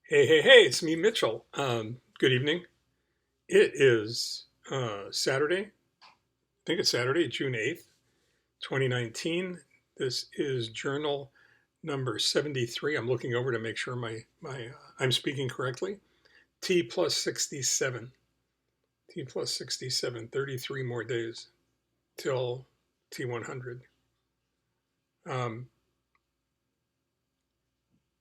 Hey, it's me, Mitchell. Good evening. It is Saturday. I think it's Saturday, June 8th, 2019. This is journal number 73. I'm looking over to make sure I'm speaking correctly. T plus 67. T plus 67, 33 more days till T100. Um,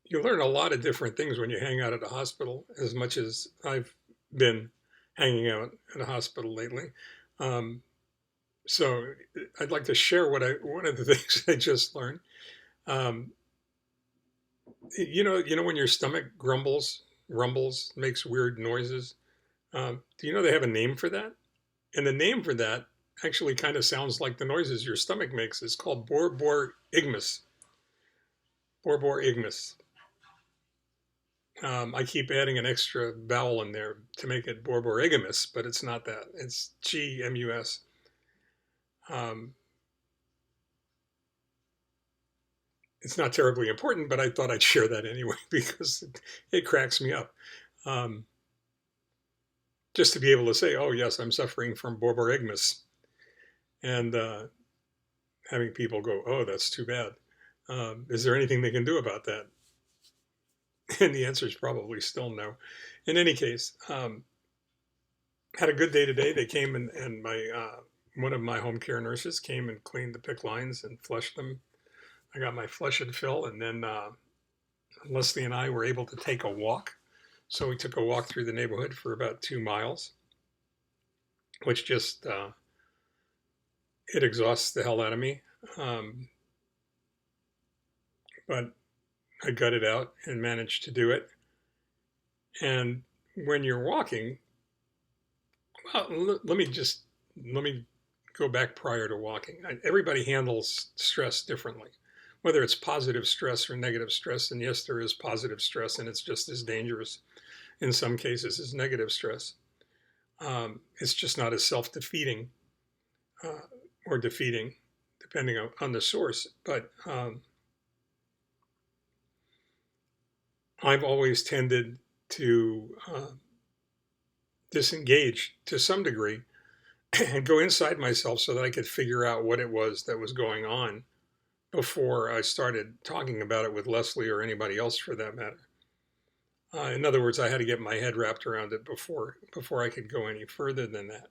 you learn a lot of different things when you hang out at a hospital, as much as I've been hanging out at a hospital lately. Um, So I'd like to share one of the things I just learned. Um, you know when your stomach rumbles, makes weird noises. Do you know they have a name for that? And the name for that actually kind of sounds like the noises your stomach makes. It's called borborygmus. Borborygmus. I keep adding an extra vowel in there to make it borborygmus, but it's not that. It's GMUS. Um, it's not terribly important, but I thought I'd share that anyway because it cracks me up. Um, just to be able to say, oh, yes, I'm suffering from borborygmus, and having people go, oh, that's too bad. Is there anything they can do about that? And the answer is probably still no. In any case, had a good day today. They came and my one of my home care nurses came and cleaned the PICC lines and flushed them. I got my flush and fill, and then Leslie and I were able to take a walk. So we took a walk through the neighborhood for about 2 miles, which just it exhausts the hell out of me. Um, but I gutted out and managed to do it. And when you're walking, well, let me go back prior to walking. Everybody handles stress differently, whether it's positive stress or negative stress. And yes, there is positive stress, and it's just as dangerous in some cases as negative stress. It's just not as self-defeating uh, or defeating, depending on the source. But I've always tended to disengage to some degree and go inside myself so that I could figure out what it was that was going on before I started talking about it with Leslie or anybody else for that matter. In other words, I had to get my head wrapped around it before I could go any further than that.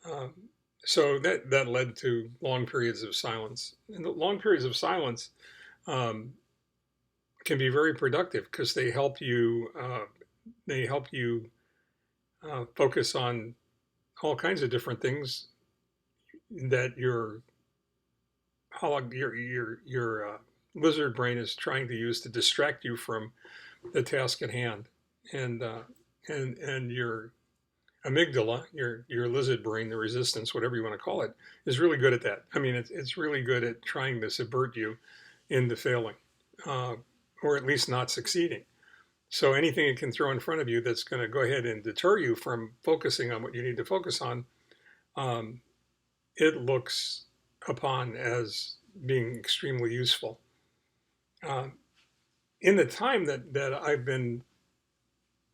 Um, so that led to long periods of silence, and the long periods of silence um, can be very productive because they help you focus on all kinds of different things that your lizard brain is trying to use to distract you from the task at hand, and and your amygdala, your lizard brain, the resistance, whatever you want to call it, is really good at that. I mean, it's really good at trying to subvert you into failing, uh, or at least not succeeding. So anything it can throw in front of you that's going to go ahead and deter you from focusing on what you need to focus on, um, it looks upon as being extremely useful. Um, in the time that I've been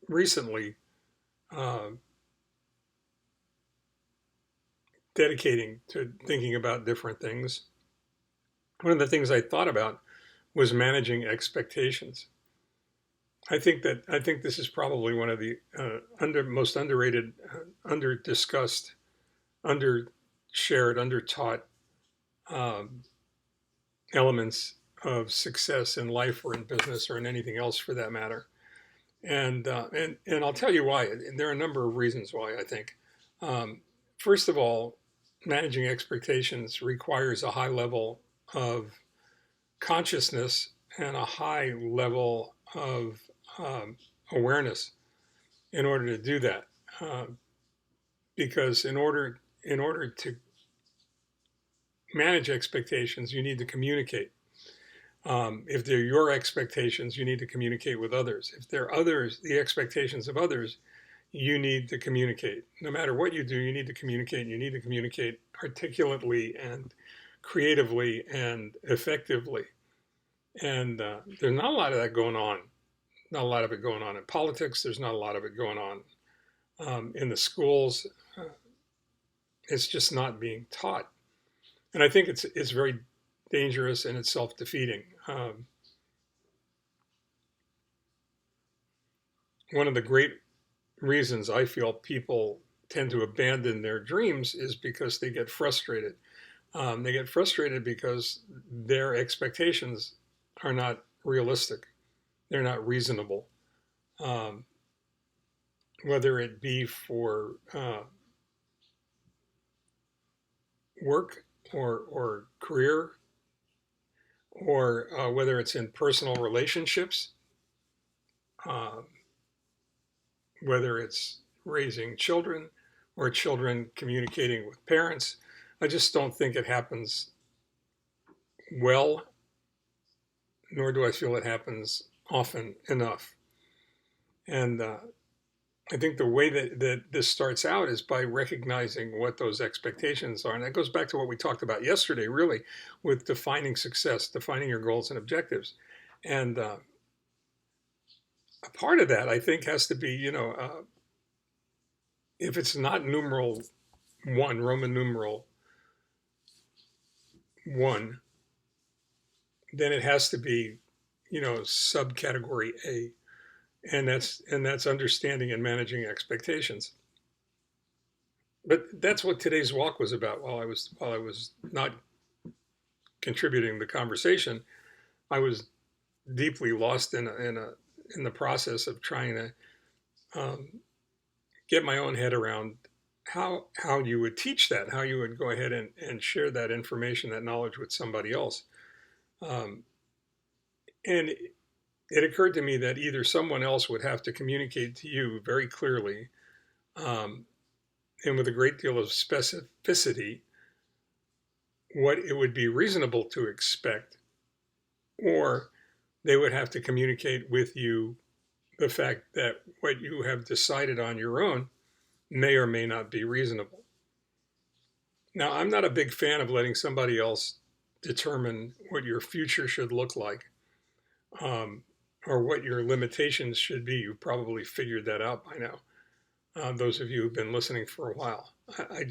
recently uh, dedicating to thinking about different things, one of the things I thought about was managing expectations. I think this is probably one of the most underrated, under discussed, under shared, under taught um, elements of success in life or in business or in anything else for that matter. And I'll tell you why. And there are a number of reasons why I think. Um, First of all, managing expectations requires a high level of consciousness and a high level of um, awareness in order to do that. Because in order to manage expectations, you need to communicate. If they're your expectations, you need to communicate with others. If they're others, the expectations of others, you need to communicate. No matter what you do, you need to communicate. And you need to communicate articulately and creatively and effectively. And there's not a lot of that going on not a lot of it going on in politics. There's not a lot of it going on in the schools. Uh, it's just not being taught, and I think it's very dangerous and it's self-defeating. One of the great reasons I feel people tend to abandon their dreams is because they get frustrated. They get frustrated because their expectations are not realistic. They're not reasonable. Um, whether it be for work or career, or whether it's in personal relationships, um, whether it's raising children or children communicating with parents. I just don't think it happens well, nor do I feel it happens often enough. And I think the way that this starts out is by recognizing what those expectations are. And that goes back to what we talked about yesterday, really, with defining success, defining your goals and objectives. And a part of that, I think, has to be, if it's not numeral one, Roman numeral one, then it has to be, subcategory A. And that's understanding and managing expectations. But that's what today's walk was about. While I was not contributing the conversation, I was deeply lost in the process of trying to get my own head around how you would teach that, how you would go ahead and share that information, that knowledge with somebody else. Um, and it occurred to me that either someone else would have to communicate to you very clearly um, and with a great deal of specificity what it would be reasonable to expect, or they would have to communicate with you the fact that what you have decided on your own may or may not be reasonable. Now, I'm not a big fan of letting somebody else determine what your future should look like, um, or what your limitations should be. You probably figured that out by now. Those of you who've been listening for a while, I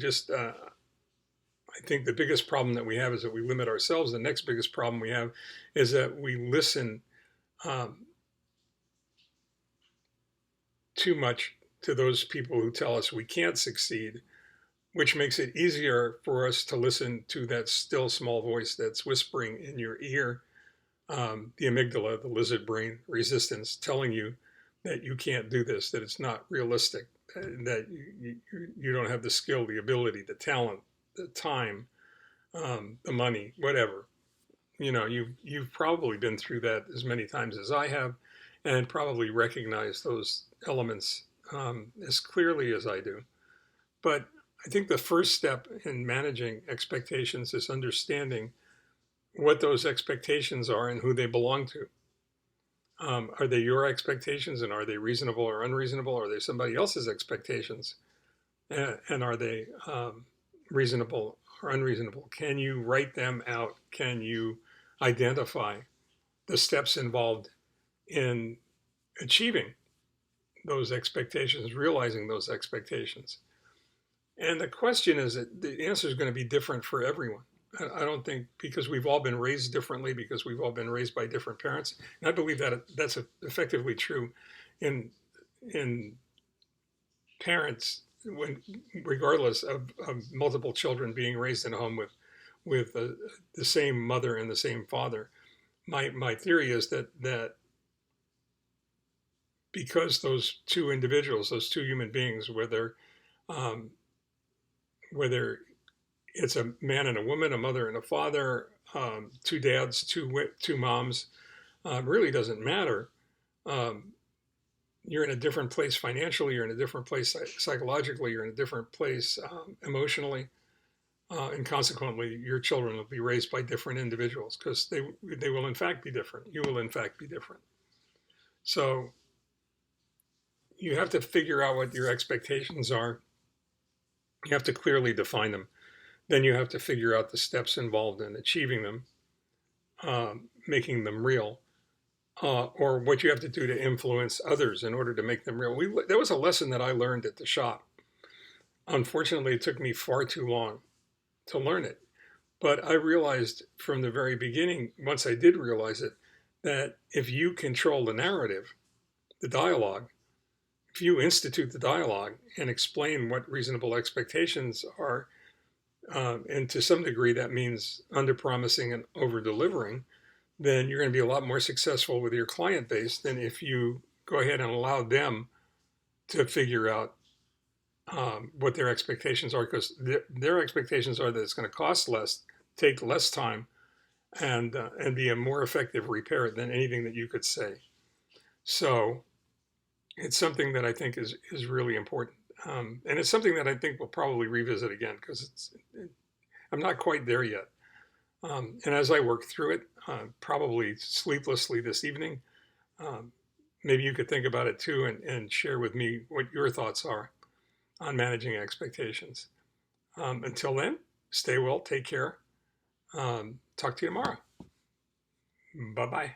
think the biggest problem that we have is that we limit ourselves. The next biggest problem we have is that we listen um, too much to those people who tell us we can't succeed, which makes it easier for us to listen to that still small voice that's whispering in your ear, the amygdala, the lizard brain resistance, telling you that you can't do this, that it's not realistic, that you don't have the skill, the ability, the talent, the time, the money, whatever. You've probably been through that as many times as I have, and probably recognize those elements as clearly as I do. But I think the first step in managing expectations is understanding what those expectations are and who they belong to. Are they your expectations, and are they reasonable or unreasonable? Are they somebody else's expectations, and are they reasonable or unreasonable? Can you write them out? Can you identify the steps involved in achieving those expectations, realizing those expectations? And the question is that the answer is going to be different for everyone. I don't think, because we've all been raised differently, because we've all been raised by different parents. And I believe that that's effectively true in parents, regardless of multiple children being raised in a home with the same mother and the same father. My theory is that because those two individuals, those two human beings, um, whether it's a man and a woman, a mother and a father, two dads, two moms, really doesn't matter. Um, you're in a different place financially, you're in a different place psychologically, you're in a different place emotionally, and consequently, your children will be raised by different individuals, because they will in fact be different. You will in fact be different. So you have to figure out what your expectations are. You have to clearly define them. Then you have to figure out the steps involved in achieving them, making them real. or what you have to do to influence others in order to make them real. That was a lesson that I learned at the shop. Unfortunately, it took me far too long to learn it. But I realized from the very beginning, once I did realize it, that if you control the narrative, the dialogue, if you institute the dialogue and explain what reasonable expectations are, and to some degree that means under promising and over delivering, then you're going to be a lot more successful with your client base than if you go ahead and allow them to figure out what their expectations are, because their expectations are that it's going to cost less, take less time, and be a more effective repair than anything that you could say. So it's something that I think is really important, and it's something that I think we'll probably revisit again because I'm not quite there yet. And as I work through it, probably sleeplessly this evening, um, maybe you could think about it too and share with me what your thoughts are on managing expectations. Until then, stay well, take care. Talk to you tomorrow. Bye bye.